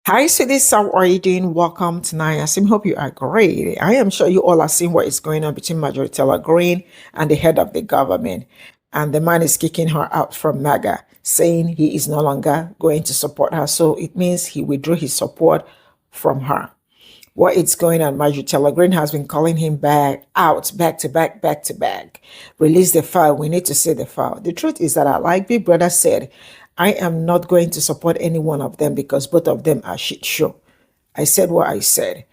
Hi, Sweeties. How are you doing? Welcome tonight. I hope you are great. I am sure you all are seeing what is going on between Majority Teller Greene and the head of the government. And the man is kicking her out from MAGA, saying he is no longer going to support her. So it means he withdrew his support from her. What is going on? Majority Teller Greene has been calling him back to back, back to back. Release the file. We need to see the file. The truth is that, like Big Brother said, I am not going to support any one of them because both of them are shit show. I said what I said.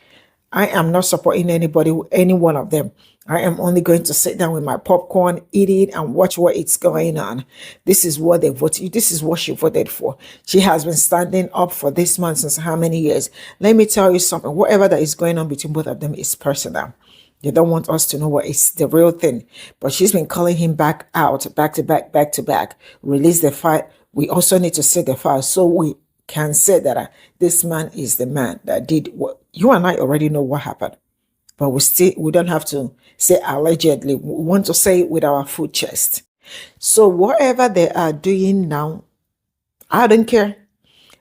I am not supporting anybody, any one of them. I am only going to sit down with my popcorn, eat it, and watch what it's going on. This is what they voted. This is what she voted for. She has been standing up for this man since how many years? Let me tell you something. Whatever that is going on between both of them is personal. They don't want us to know what is the real thing. But she's been calling him back out, back to back, back to back. Release the file. We also need to see the file so we can say that this man is the man that did what you and I already know what happened. But we don't have to say allegedly. We want to say it with our full chest. So whatever they are doing now, I don't care.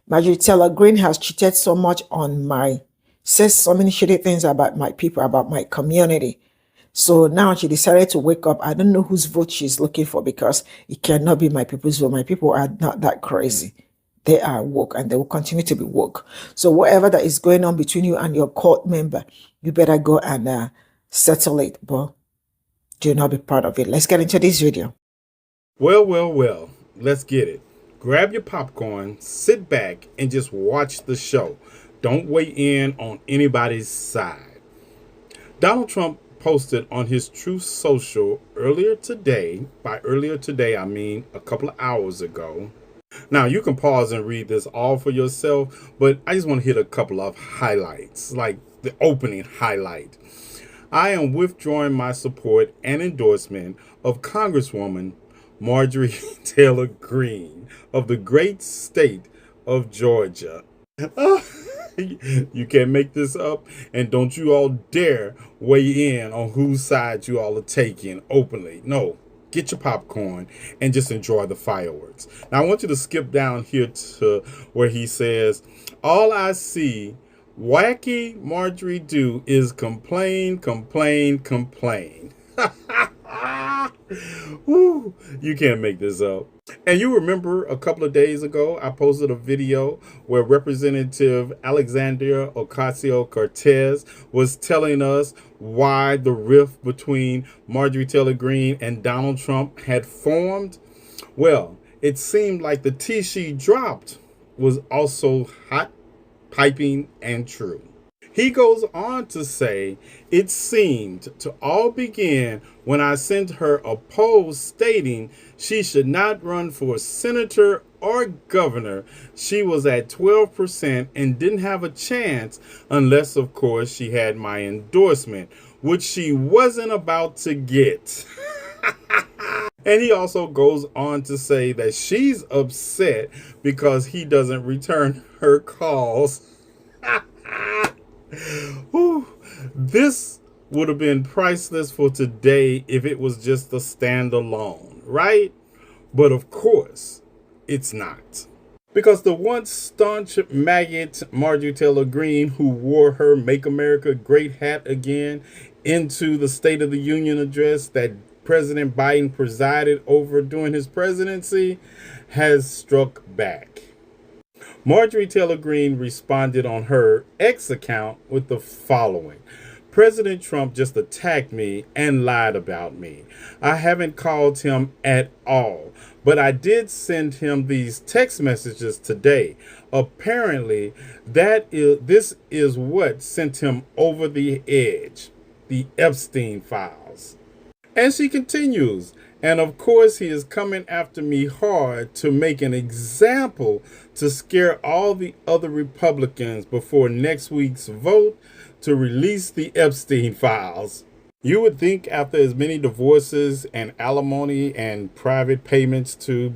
Marjorie Taylor Greene has cheated so much on says so many shitty things about my people, about my community. So now she decided to wake up. I don't know whose vote she's looking for because it cannot be my people's vote. My people are not that crazy. They are woke and they will continue to be woke. So whatever that is going on between you and your court member, you better go and settle it. But do not be part of it. Let's get into this video. Well, let's get it. Grab your popcorn, sit back, and just watch the show. Don't weigh in on anybody's side. Donald Trump posted on his Truth Social earlier today. By earlier today, I mean a couple of hours ago. Now, you can pause and read this all for yourself, but I just want to hit a couple of highlights, like the opening highlight. I am withdrawing my support and endorsement of Congresswoman Marjorie Taylor Greene of the great state of Georgia. You can't make this up, and don't you all dare weigh in on whose side you all are taking openly. No, get your popcorn and just enjoy the fireworks. Now, I want you to skip down here to where he says, all I see wacky Marjorie do is complain, complain, complain. Woo, you can't make this up. And you remember a couple of days ago, I posted a video where Representative Alexandria Ocasio-Cortez was telling us why the rift between Marjorie Taylor Greene and Donald Trump had formed. Well, it seemed like the tea she dropped was also hot, piping, and true. He goes on to say, it seemed to all begin when I sent her a poll stating she should not run for senator or governor. She was at 12% and didn't have a chance unless, of course, she had my endorsement, which she wasn't about to get. And he also goes on to say that she's upset because he doesn't return her calls. Whew. This would have been priceless for today if it was just a standalone, right? But of course, it's not. Because the once staunch maggot Marjorie Taylor Greene, who wore her Make America Great hat again into the State of the Union address that President Biden presided over during his presidency, has struck back. Marjorie Taylor Greene responded on her X account with the following. President Trump just attacked me and lied about me. I haven't called him at all, but I did send him these text messages today. Apparently, this is what sent him over the edge, the Epstein files. And she continues, and of course he is coming after me hard to make an example to scare all the other Republicans before next week's vote to release the Epstein files. You would think after as many divorces and alimony and private payments to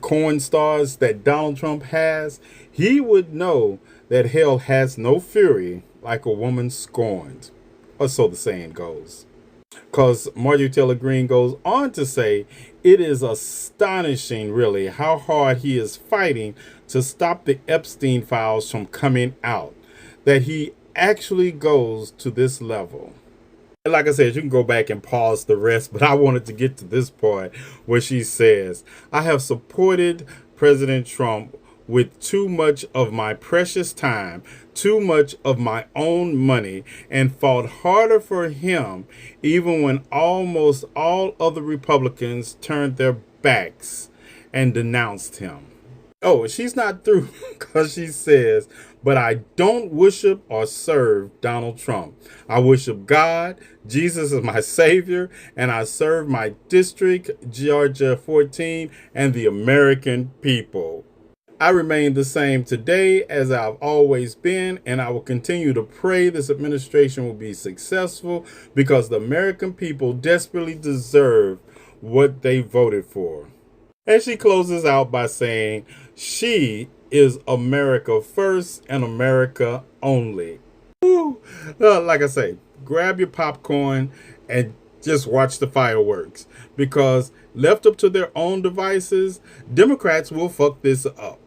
corn stars that Donald Trump has, he would know that hell has no fury like a woman scorned. Or so the saying goes. Because Marjorie Taylor Greene goes on to say, it is astonishing, really, how hard he is fighting to stop the Epstein files from coming out, that he actually goes to this level. Like I said, you can go back and pause the rest, but I wanted to get to this part where she says, I have supported President Trump with too much of my precious time, too much of my own money, and fought harder for him even when almost all other Republicans turned their backs and denounced him. Oh, she's not through because she says, but I don't worship or serve Donald Trump. I worship God. Jesus is my Savior, and I serve my district, Georgia 14, and the American people. I remain the same today as I've always been, and I will continue to pray this administration will be successful because the American people desperately deserve what they voted for. And she closes out by saying, she is America first and America only. Woo. Like I say, grab your popcorn and just watch the fireworks. Because left up to their own devices, Democrats will fuck this up.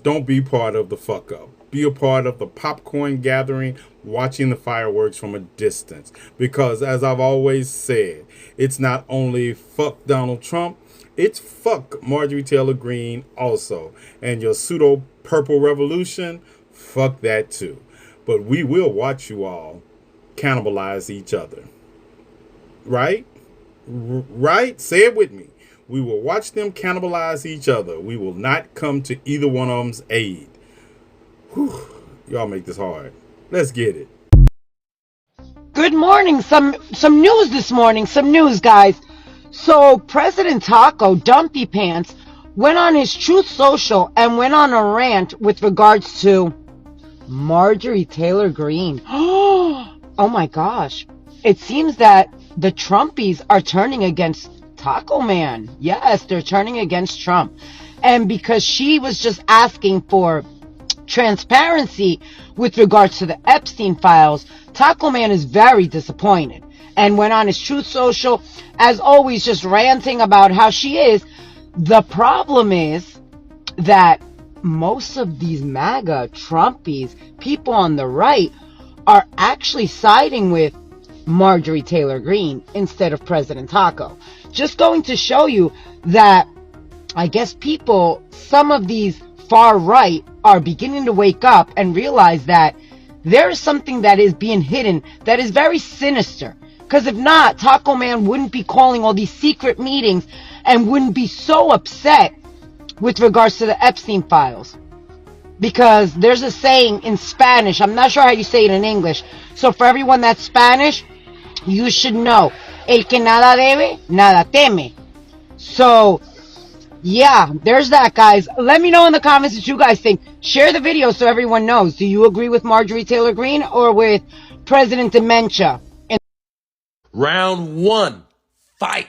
Don't be part of the fuck up. Be a part of the popcorn gathering, watching the fireworks from a distance. Because as I've always said, it's not only fuck Donald Trump, it's fuck Marjorie Taylor Greene also. And your pseudo purple revolution, fuck that too. But we will watch you all cannibalize each other. Right? Right? Say it with me. We will watch them cannibalize each other. We will not come to either one of them's aid. Whew. Y'all make this hard. Let's get it. Good morning. Some news this morning. Some news, guys. So President Taco Dumpy Pants went on his Truth Social and went on a rant with regards to Marjorie Taylor Greene. Oh my gosh. It seems that the Trumpies are turning against Taco Man. Yes, they're turning against Trump. And because she was just asking for transparency with regards to the Epstein files, Taco Man is very disappointed and went on his Truth Social, as always, just ranting about how she is. The problem is that most of these MAGA Trumpies, people on the right, are actually siding with Marjorie Taylor Greene instead of President Taco. Just going to show you that I guess people, some of these far right, are beginning to wake up and realize that there is something that is being hidden that is very sinister. Because if not, Taco Man wouldn't be calling all these secret meetings and wouldn't be so upset with regards to the Epstein files. Because there's a saying in Spanish, I'm not sure how you say it in English. So for everyone that's Spanish, you should know, el que nada debe, nada teme. So yeah, there's that, guys. Let me know in the comments what you guys think. Share the video so everyone knows. Do you agree with Marjorie Taylor Greene or with President Dementia? Round one, fight.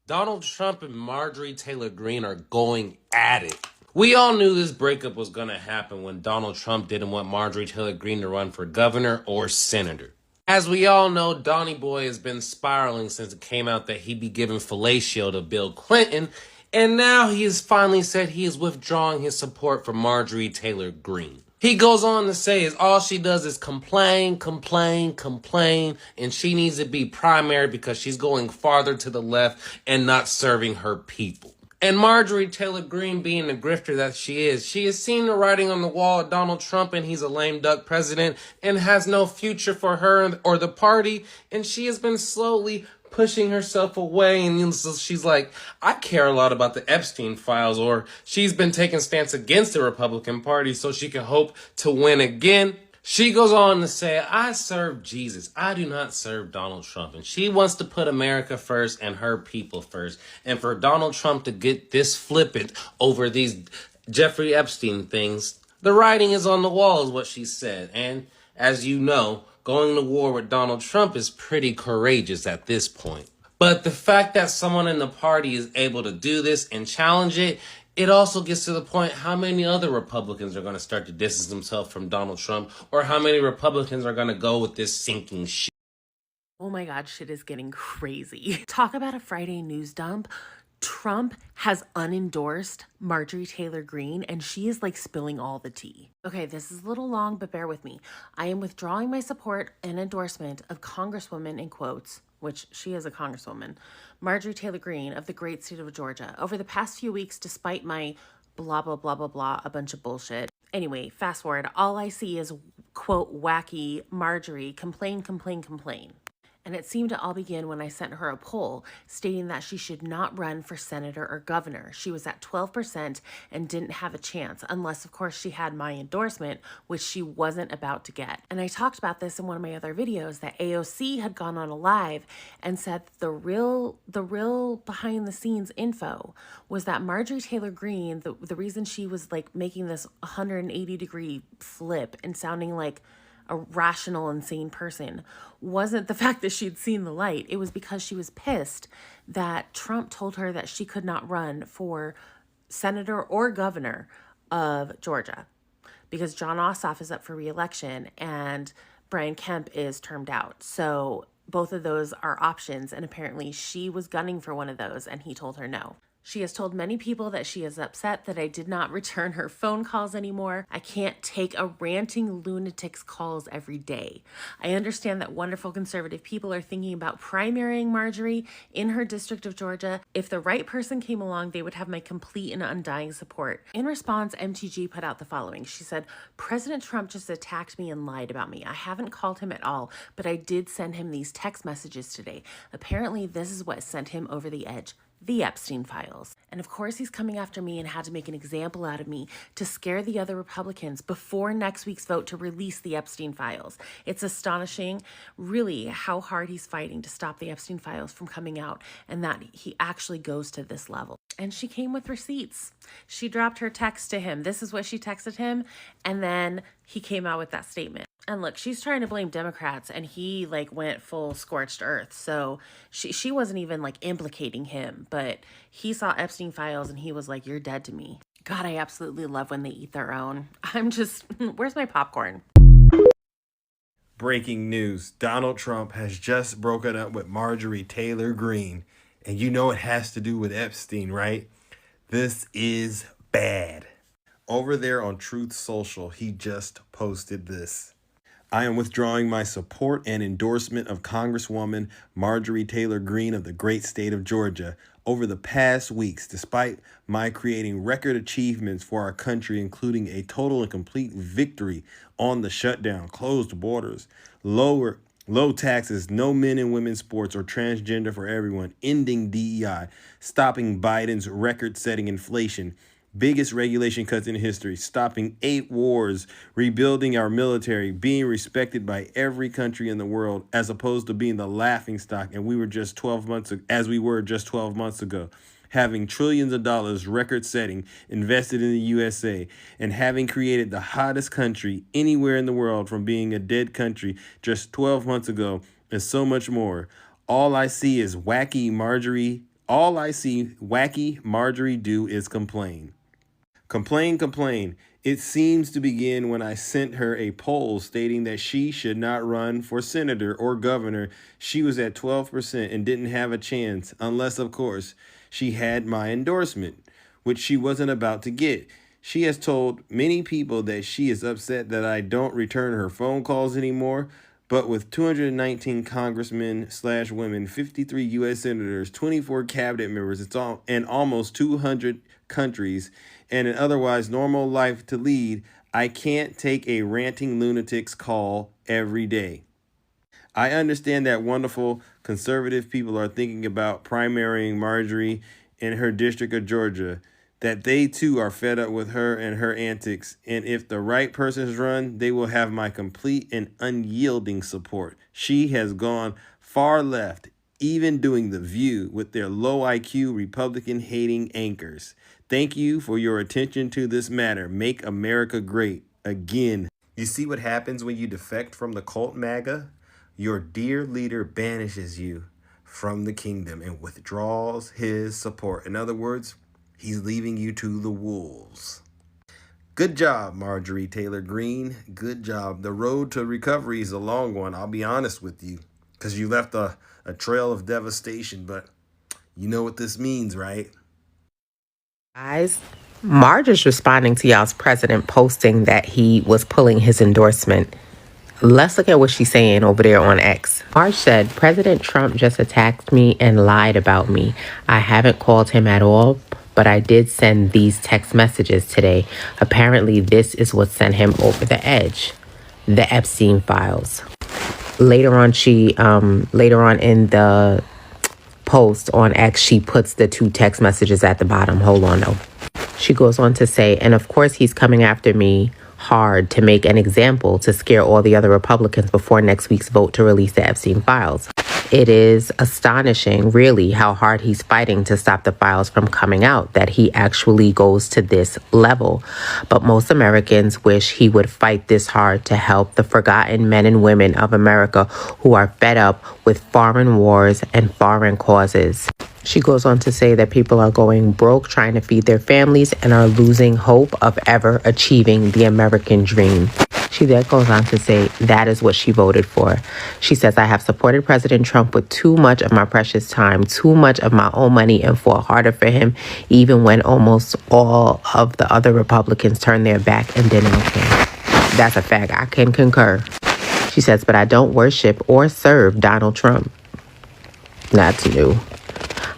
Donald Trump and Marjorie Taylor Greene are going at it. We all knew this breakup was going to happen when Donald Trump didn't want Marjorie Taylor Greene to run for governor or senator. As we all know, Donnie Boy has been spiraling since it came out that he'd be giving fellatio to Bill Clinton, and now he has finally said he is withdrawing his support for Marjorie Taylor Greene. He goes on to say is all she does is complain, and she needs to be primary because she's going farther to the left and not serving her people. And Marjorie Taylor Greene, being the grifter that she has seen the writing on the wall of Donald Trump and he's a lame duck president and has no future for her or the party, and she has been slowly pushing herself away, and so she's like, I care a lot about the Epstein files, or she's been taking stance against the Republican Party so she can hope to win again. She goes on to say, I serve Jesus. I do not serve Donald Trump. And she wants to put America first and her people first. And for Donald Trump to get this flippant over these Jeffrey Epstein things, the writing is on the wall is what she said. And as you know, going to war with Donald Trump is pretty courageous at this point. But the fact that someone in the party is able to do this and challenge it, it also gets to the point how many other Republicans are going to start to distance themselves from Donald Trump, or how many Republicans are going to go with this sinking ship. Oh my God, shit is getting crazy. Talk about a Friday news dump. Trump has unendorsed Marjorie Taylor Greene, and she is like spilling all the tea. Okay, this is a little long, but bear with me. I am withdrawing my support and endorsement of Congresswoman, in quotes, which she is a congresswoman, Marjorie Taylor Greene of the great state of Georgia. Over the past few weeks, despite my blah, blah, blah, blah, blah, a bunch of bullshit. Anyway, fast forward, all I see is, quote, wacky Marjorie complain, complain, complain. And it seemed to all begin when I sent her a poll stating that she should not run for senator or governor. She was at 12% and didn't have a chance, unless, of course, she had my endorsement, which she wasn't about to get. And I talked about this in one of my other videos, that AOC had gone on a live and said the real behind the scenes info was that Marjorie Taylor Greene, the reason she was like making this 180-degree flip and sounding like a rational, insane person wasn't the fact that she'd seen the light. It was because she was pissed that Trump told her that she could not run for senator or governor of Georgia because John Ossoff is up for re-election and Brian Kemp is termed out. So both of those are options, and apparently she was gunning for one of those and he told her no. She has told many people that she is upset that I did not return her phone calls anymore. I can't take a ranting lunatic's calls every day. I understand that wonderful conservative people are thinking about primarying Marjorie in her district of Georgia. If the right person came along, they would have my complete and undying support. In response, MTG put out the following. She said, President Trump just attacked me and lied about me. I haven't called him at all, but I did send him these text messages today. Apparently, this is what sent him over the edge. The Epstein files. And of course, he's coming after me and had to make an example out of me to scare the other Republicans before next week's vote to release the Epstein files. It's astonishing, really, how hard he's fighting to stop the Epstein files from coming out and that he actually goes to this level. And she came with receipts. She dropped her text to him. This is what she texted him. And then he came out with that statement. And look, she's trying to blame Democrats and he like went full scorched earth. So she wasn't even like implicating him, but he saw Epstein files and he was like, you're dead to me. God, I absolutely love when they eat their own. I'm just, where's my popcorn? Breaking news. Donald Trump has just broken up with Marjorie Taylor Greene. And you know it has to do with Epstein, right? This is bad. Over there on Truth Social, he just posted this. I am withdrawing my support and endorsement of Congresswoman Marjorie Taylor Greene of the great state of Georgia. Over the past weeks, despite my creating record achievements for our country, including a total and complete victory on the shutdown, closed borders, low taxes, no men and women's sports or transgender for everyone, ending DEI, stopping Biden's record-setting inflation, biggest regulation cuts in history, stopping 8 wars, rebuilding our military, being respected by every country in the world, as opposed to being the laughingstock, and we were just 12 months ago, having trillions of dollars, record-setting, invested in the USA, and having created the hottest country anywhere in the world from being a dead country just 12 months ago, and so much more. All I see wacky Marjorie do is complain. Complain. It seems to begin when I sent her a poll stating that she should not run for senator or governor. She was at 12% and didn't have a chance, unless, of course, she had my endorsement, which she wasn't about to get. She has told many people that she is upset that I don't return her phone calls anymore. But with 219 congressmen/women, 53 U.S. senators, 24 cabinet members, and almost 200 countries, and an otherwise normal life to lead, I can't take a ranting lunatic's call every day. I understand that wonderful conservative people are thinking about primarying Marjorie in her district of Georgia, that they too are fed up with her and her antics, and if the right persons run, they will have my complete and unyielding support. She has gone far left, even doing The View with their low IQ Republican-hating anchors. Thank you for your attention to this matter. Make America great again. You see what happens when you defect from the cult MAGA? Your dear leader banishes you from the kingdom and withdraws his support. In other words, he's leaving you to the wolves. Good job, Marjorie Taylor Greene. Good job. The road to recovery is a long one, I'll be honest with you. because you left a trail of devastation, but you know what this means, right? Guys, Marge is responding to y'all's president posting that he was pulling his endorsement. Let's look at what she's saying over there on X. Marge said, President Trump just attacked me and lied about me. I haven't called him at all, but I did send these text messages today. Apparently, this is what sent him over the edge. The Epstein files. Later on in the post on X, she puts the 2 text messages at the bottom. Hold on, though. She goes on to say, and of course he's coming after me hard to make an example to scare all the other Republicans before next week's vote to release the Epstein files. It is astonishing, really, how hard he's fighting to stop the files from coming out, that he actually goes to this level. But most Americans wish he would fight this hard to help the forgotten men and women of America who are fed up with foreign wars and foreign causes. She goes on to say that people are going broke trying to feed their families and are losing hope of ever achieving the American dream. She then goes on to say that is what she voted for. She says, I have supported President Trump with too much of my precious time, too much of my own money, and fought harder for him, even when almost all of the other Republicans turned their back and denounced him. That's a fact. I can concur. She says, but I don't worship or serve Donald Trump. That's new.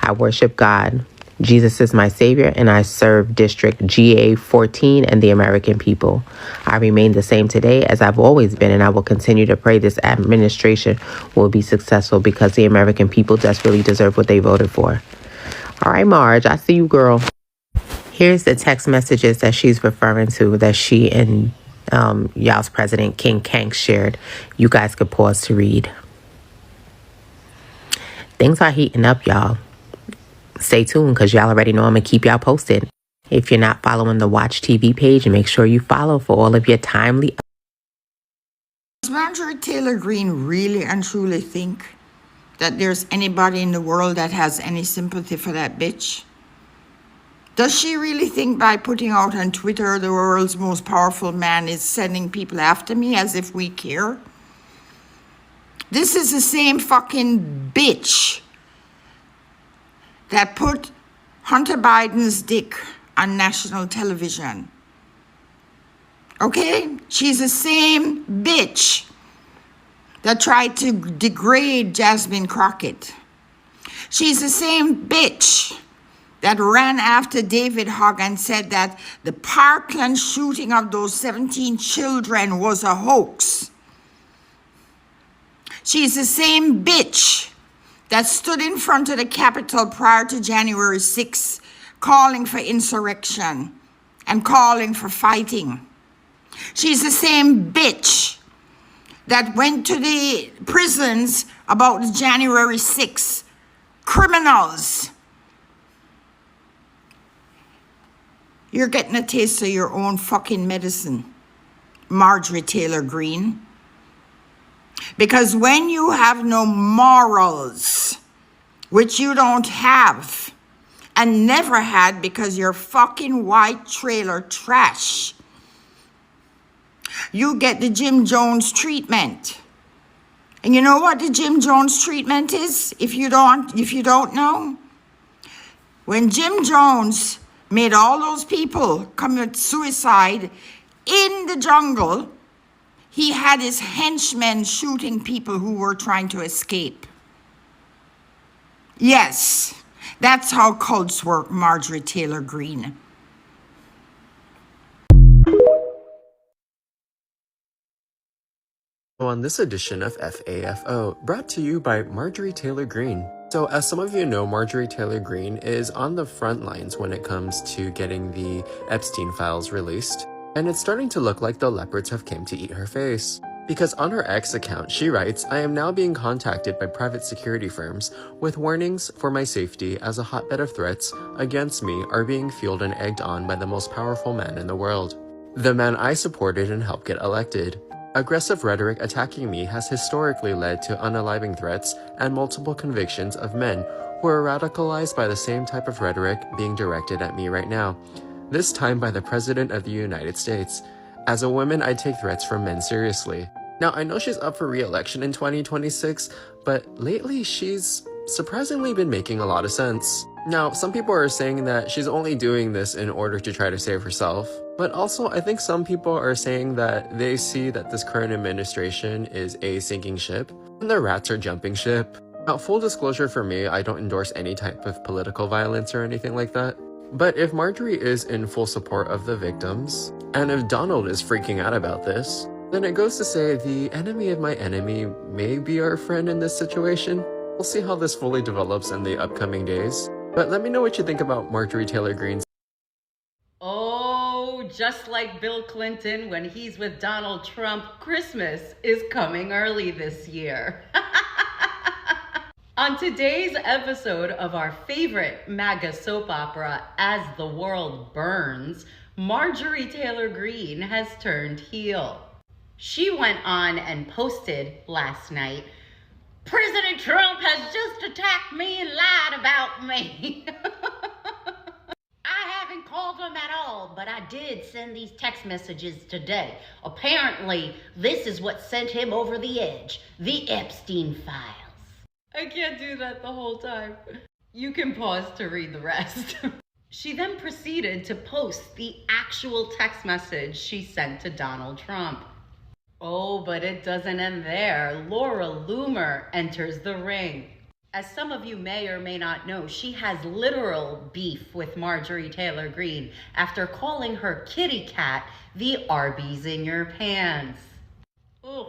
I worship God. Jesus is my savior, and I serve District GA 14 and the American people. I remain the same today as I've always been, and I will continue to pray this administration will be successful because the American people desperately deserve what they voted for. All right, Marge, I see you, girl. Here's the text messages that she's referring to that she and y'all's president, King Kank, shared. You guys could pause to read. Things are heating up, y'all. Stay tuned because y'all already know I'm going to keep y'all posted. If you're not following the Watch TV page, make sure you follow for all of your timely. Does Marjorie Taylor Greene really and truly think that there's anybody in the world that has any sympathy for that bitch? Does she really think by putting out on Twitter the world's most powerful man is sending people after me as if we care? This is the same fucking bitch that put Hunter Biden's dick on national television. Okay? She's the same bitch that tried to degrade Jasmine Crockett. She's the same bitch that ran after David Hogg and said that the Parkland shooting of those 17 children was a hoax. She's the same bitch that stood in front of the Capitol prior to January 6th, calling for insurrection and calling for fighting. She's the same bitch that went to the prisons about the January 6th criminals. You're getting a taste of your own fucking medicine, Marjorie Taylor Greene. Because when you have no morals, which you don't have, and never had because you're fucking white trailer trash, you get the Jim Jones treatment. And you know what the Jim Jones treatment is, if you don't know? When Jim Jones made all those people commit suicide in the jungle, he had his henchmen shooting people who were trying to escape. Yes, that's how cults work, Marjorie Taylor Greene. On this edition of FAFO, brought to you by Marjorie Taylor Greene. So as some of you know, Marjorie Taylor Greene is on the front lines when it comes to getting the Epstein files released. And it's starting to look like the leopards have came to eat her face. Because on her X account, she writes, I am now being contacted by private security firms with warnings for my safety as a hotbed of threats against me are being fueled and egged on by the most powerful man in the world. The man I supported and helped get elected. Aggressive rhetoric attacking me has historically led to unaliving threats and multiple convictions of men who are radicalized by the same type of rhetoric being directed at me right now. This time by the President of the United States. As a woman, I take threats from men seriously. Now, I know she's up for re-election in 2026, but lately she's surprisingly been making a lot of sense. Now, some people are saying that she's only doing this in order to try to save herself, but also I think some people are saying that they see that this current administration is a sinking ship, and the rats are jumping ship. Now, full disclosure for me, I don't endorse any type of political violence or anything like that. But if Marjorie is in full support of the victims, and if Donald is freaking out about this, then it goes to say the enemy of my enemy may be our friend in this situation. We'll see how this fully develops in the upcoming days. But let me know what you think about Marjorie Taylor Greene's. Oh, just like Bill Clinton when he's with Donald Trump, Christmas is coming early this year. On today's episode of our favorite MAGA soap opera, As the World Burns, Marjorie Taylor Greene has turned heel. She went on and posted last night, "President Trump has just attacked me and lied about me." I haven't called him at all, but I did send these text messages today. Apparently, this is what sent him over the edge, the Epstein files. I can't do that the whole time. You can pause to read the rest. She then proceeded to post the actual text message she sent to Donald Trump. Oh, but it doesn't end there. Laura Loomer enters the ring. As some of you may or may not know, she has literal beef with Marjorie Taylor Greene after calling her kitty cat the Arby's in your pants. Ugh.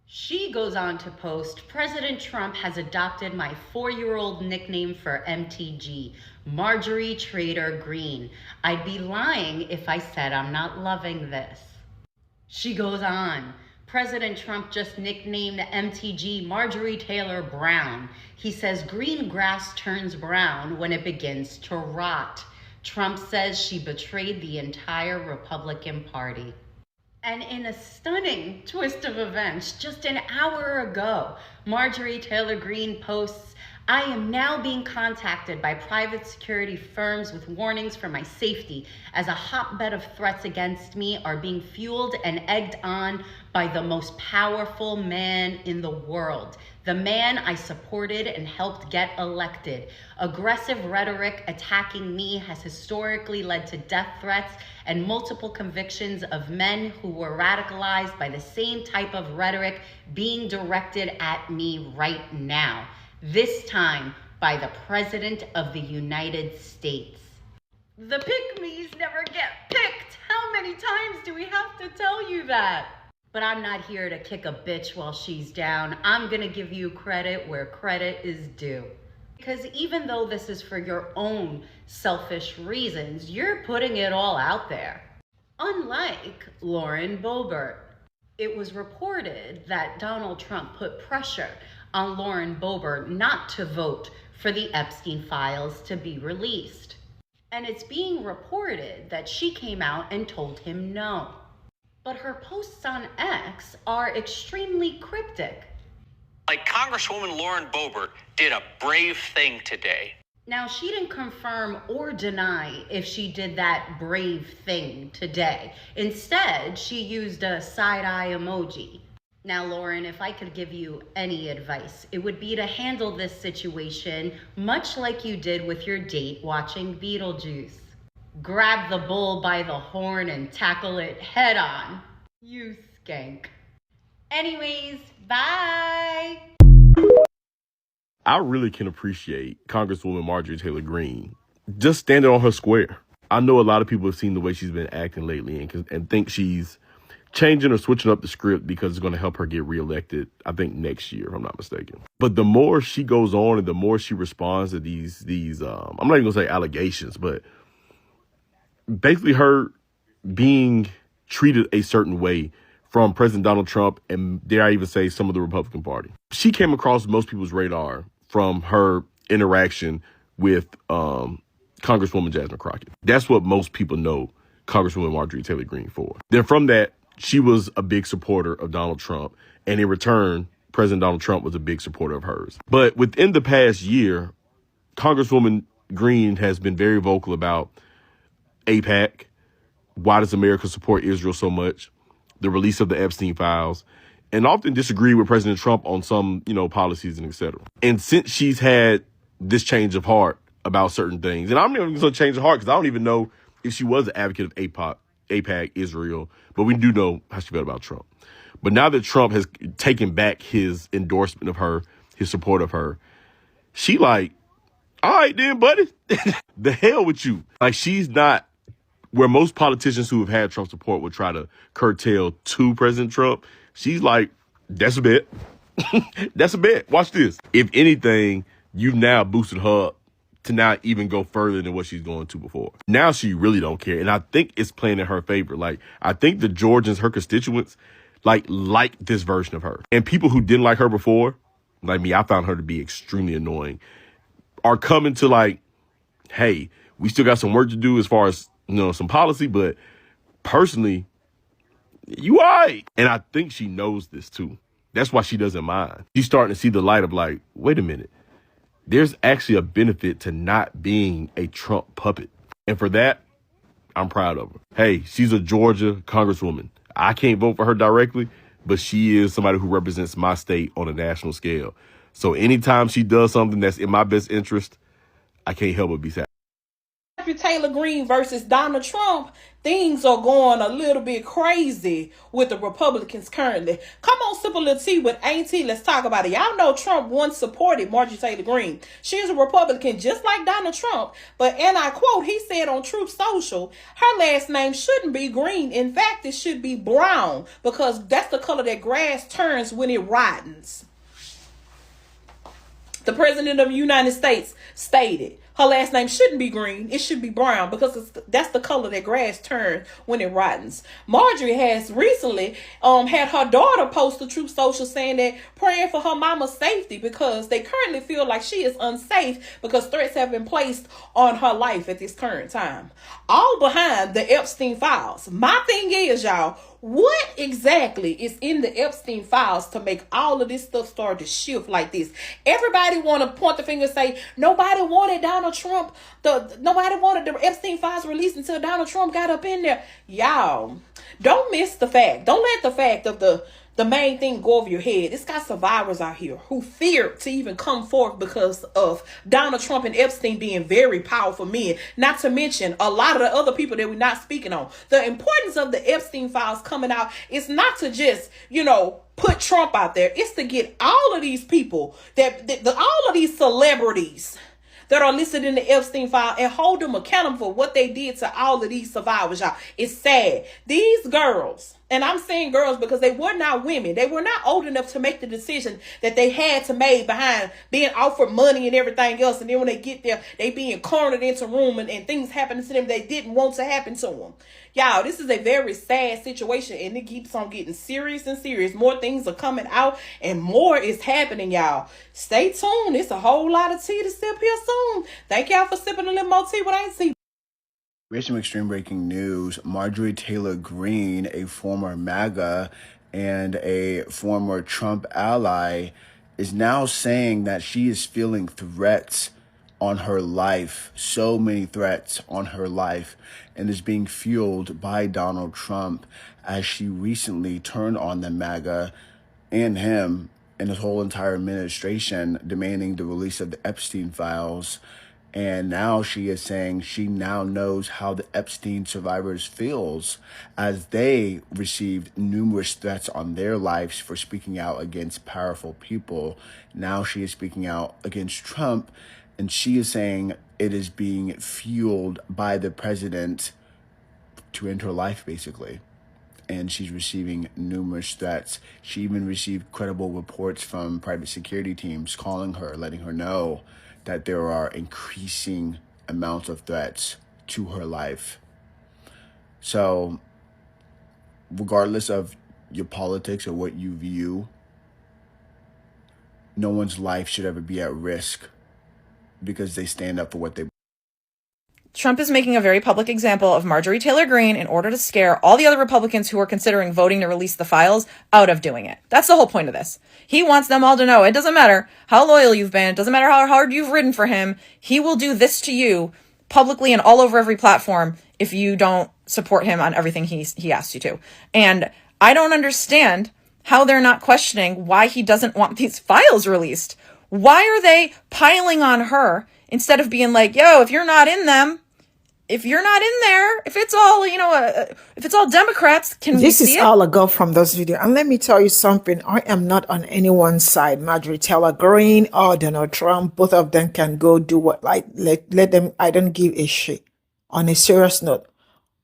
She goes on to post, "President Trump has adopted my 4-year-old nickname for MTG, Marjorie Taylor Greene. I'd be lying if I said I'm not loving this." She goes on, "President Trump just nicknamed MTG Marjorie Taylor Brown. He says green grass turns brown when it begins to rot. Trump says she betrayed the entire Republican Party." And in a stunning twist of events, just an hour ago, Marjorie Taylor Greene posts, "I am now being contacted by private security firms with warnings for my safety as a hotbed of threats against me are being fueled and egged on by the most powerful man in the world, the man I supported and helped get elected. Aggressive rhetoric attacking me has historically led to death threats and multiple convictions of men who were radicalized by the same type of rhetoric being directed at me right now. This time by the President of the United States." The pick-me's never get picked. How many times do we have to tell you that? But I'm not here to kick a bitch while she's down. I'm gonna give you credit where credit is due. Because even though this is for your own selfish reasons, you're putting it all out there. Unlike Lauren Boebert, it was reported that Donald Trump put pressure on Lauren Boebert not to vote for the Epstein files to be released. And it's being reported that she came out and told him no. But her posts on X are extremely cryptic. Like Congresswoman Lauren Boebert did a brave thing today. Now, she didn't confirm or deny if she did that brave thing today. Instead, she used a side-eye emoji. Now, Lauren, if I could give you any advice, it would be to handle this situation much like you did with your date watching Beetlejuice. Grab the bull by the horn and tackle it head on. You skank. Anyways, bye. I really can appreciate Congresswoman Marjorie Taylor Greene just standing on her square. I know a lot of people have seen the way she's been acting lately and think she's changing or switching up the script because it's going to help her get reelected, I think, next year, if I'm not mistaken. But the more she goes on and the more she responds to these I'm not even going to say allegations, but basically her being treated a certain way from President Donald Trump and, dare I even say, some of the Republican Party. She came across most people's radar from her interaction with Congresswoman Jasmine Crockett. That's what most people know Congresswoman Marjorie Taylor Greene for. Then from that, she was a big supporter of Donald Trump. And in return, President Donald Trump was a big supporter of hers. But within the past year, Congresswoman Greene has been very vocal about AIPAC. Why does America support Israel so much? The release of the Epstein files. and often disagree with President Trump on some, policies and et cetera. And since she's had this change of heart about certain things, and I'm not even going to change of heart because I don't even know if she was an advocate of AIPAC, Israel, but we do know how she felt about Trump. But now that Trump has taken back his endorsement of her, his support of her, she like, all right then, buddy, the hell with you. Like, she's not where most politicians who have had Trump support would try to curtail to President Trump. She's like, that's a bet. That's a bet. Watch this. If anything, you've now boosted her up to not even go further than what she's going to before. Now she really don't care. And I think it's playing in her favor. Like, I think the Georgians, her constituents, like this version of her. And people who didn't like her before, like me, I found her to be extremely annoying, are coming to like, hey, we still got some work to do as far as, some policy, but personally, you all right. And I think she knows this too. That's why she doesn't mind. She's starting to see the light of like, wait a minute. There's actually a benefit to not being a Trump puppet. And for that, I'm proud of her. Hey, she's a Georgia congresswoman. I can't vote for her directly, but she is somebody who represents my state on a national scale. So anytime she does something that's in my best interest, I can't help but be sad. Taylor Greene versus Donald Trump, things are going a little bit crazy with the Republicans currently. Come on, sip a little tea with Auntie. Let's talk about it. Y'all know Trump once supported Marjorie Taylor Greene. She is a Republican just like Donald Trump. But, and I quote, he said on Truth Social, her last name shouldn't be Greene. In fact, it should be brown because that's the color that grass turns when it ripens. The President of the United States stated her last name shouldn't be Greene. It should be brown because that's the color that grass turns when it ripens. Marjorie has recently had her daughter post the Truth Social saying that praying for her mama's safety because they currently feel like she is unsafe because threats have been placed on her life at this current time. All behind the Epstein files. My thing is, y'all, what exactly is in the Epstein files to make all of this stuff start to shift like this? Everybody want to point the finger and say, nobody wanted Donald Trump. Nobody wanted the Epstein files released until Donald Trump got up in there. Y'all, don't miss the fact. Don't let the fact of the main thing go over your head. It's got survivors out here who feared to even come forth because of Donald Trump and Epstein being very powerful men. Not to mention a lot of the other people that we're not speaking on. The importance of the Epstein files coming out is not to just, put Trump out there. It's to get all of these people, all of these celebrities that are listed in the Epstein file and hold them accountable for what they did to all of these survivors, y'all. It's sad. These girls, and I'm saying girls because they were not women. They were not old enough to make the decision that they had to make behind being offered money and everything else. And then when they get there, they being cornered into a room and things happening to them they didn't want to happen to them. Y'all, this is a very sad situation and it keeps on getting serious and serious. More things are coming out and more is happening, y'all. Stay tuned. It's a whole lot of tea to sip here soon. Thank y'all for sipping a little more tea with Auntie. We have some extreme breaking news. Marjorie Taylor Greene, a former MAGA and a former Trump ally, is now saying that she is feeling threats on her life, so many threats on her life, and is being fueled by Donald Trump as she recently turned on the MAGA and him and his whole entire administration, demanding the release of the Epstein files. And now she is saying she now knows how the Epstein survivors feels as they received numerous threats on their lives for speaking out against powerful people. Now she is speaking out against Trump, and she is saying it is being fueled by the president to end her life, basically. And she's receiving numerous threats. She even received credible reports from private security teams calling her, letting her know that there are increasing amounts of threats to her life. So, regardless of your politics or what you view, no one's life should ever be at risk because they stand up for what they believe. Trump is making a very public example of Marjorie Taylor Greene in order to scare all the other Republicans who are considering voting to release the files out of doing it. That's the whole point of this. He wants them all to know it doesn't matter how loyal you've been, it doesn't matter how hard you've ridden for him, he will do this to you publicly and all over every platform if you don't support him on everything he asks you to. And I don't understand how they're not questioning why he doesn't want these files released. Why are they piling on her instead of being like, yo, if you're not in them, if you're not in there, if it's all, if it's all Democrats, can we This see is it? all I got from those videos. And let me tell you something. I am not on anyone's side. Marjorie Taylor Greene or Donald Trump, both of them can go do what, like, let them. I don't give a shit. On a serious note,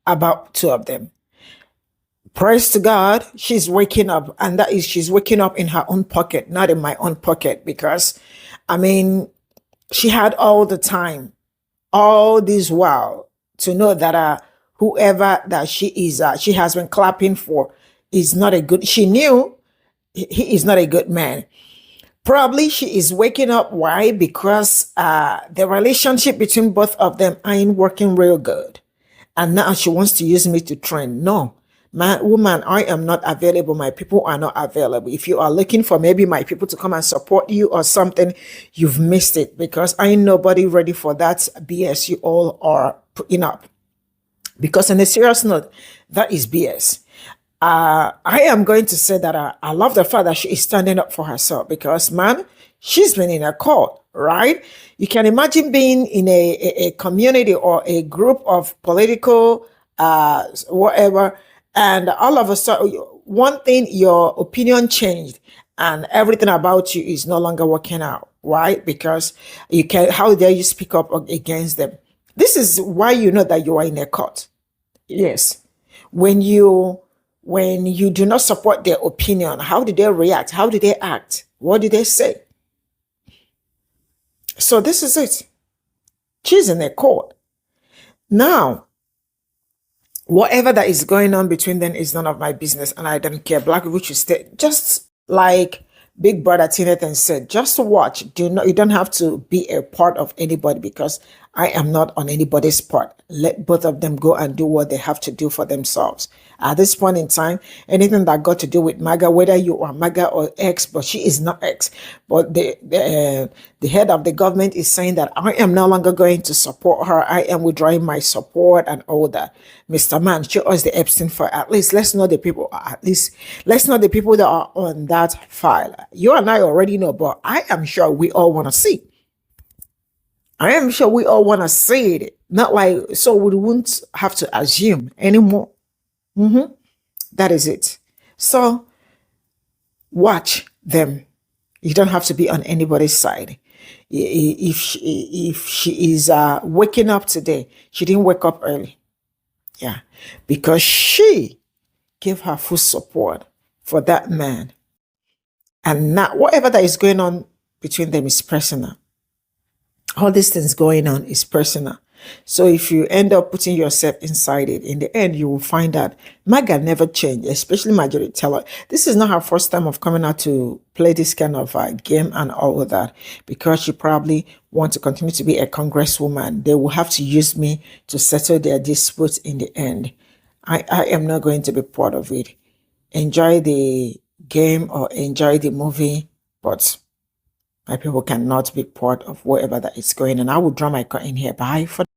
about two of them. Praise to God, she's waking up. And that is, she's waking up in her own pocket, not in my own pocket. Because, I mean, she had all the time, all this while, to know that whoever that she has been clapping for is not a good, she knew he is not a good man. Probably she is waking up. Why? Because the relationship between both of them ain't working real good. And now she wants to use me to trend. No, man, woman, I am not available. My people are not available. If you are looking for maybe my people to come and support you or something, you've missed it, because ain't nobody ready for that BS you all are putting up. Because on a serious note, that is BS. I am going to say that I love the fact that she is standing up for herself, because, man, she's been in a court, right? You can imagine being in a community or a group of political, whatever, and all of a sudden, one thing, your opinion changed and everything about you is no longer working out, right? Because you can, how dare you speak up against them? This is why you know that you are in a court. Yes. When you do not support their opinion, how did they react? How did they act? What did they say? So this is it. She's in a court. Now, whatever that is going on between them is none of my business, and I don't care. Black people should stay, just like Big Brother Tinathan said, just watch. You don't have to be a part of anybody, because I am not on anybody's part. Let both of them go and do what they have to do for themselves. At this point in time, anything that got to do with MAGA, whether you are MAGA or X, but she is not X, but the head of the government is saying that I am no longer going to support her. I am withdrawing my support and all that. Mr. Man, show us the Epstein file. At least let's know the people. At least let's know the people that are on that file. You and I already know, but I am sure we all want to see. I am sure we all want to see it. Not like, so we won't have to assume anymore. That is it. So watch them. You don't have to be on anybody's side. If she is waking up today, she didn't wake up early. Yeah, because she gave her full support for that man. And now whatever that is going on between them is personal. All these things going on is personal. So if you end up putting yourself inside it, in the end, you will find that MAGA never changed, especially Marjorie Taylor. This is not her first time of coming out to play this kind of game and all of that, because she probably wants to continue to be a congresswoman. They will have to use me to settle their disputes in the end. I am not going to be part of it. Enjoy the game or enjoy the movie, but my people cannot be part of whatever that is going on. I will draw my curtain here. Bye for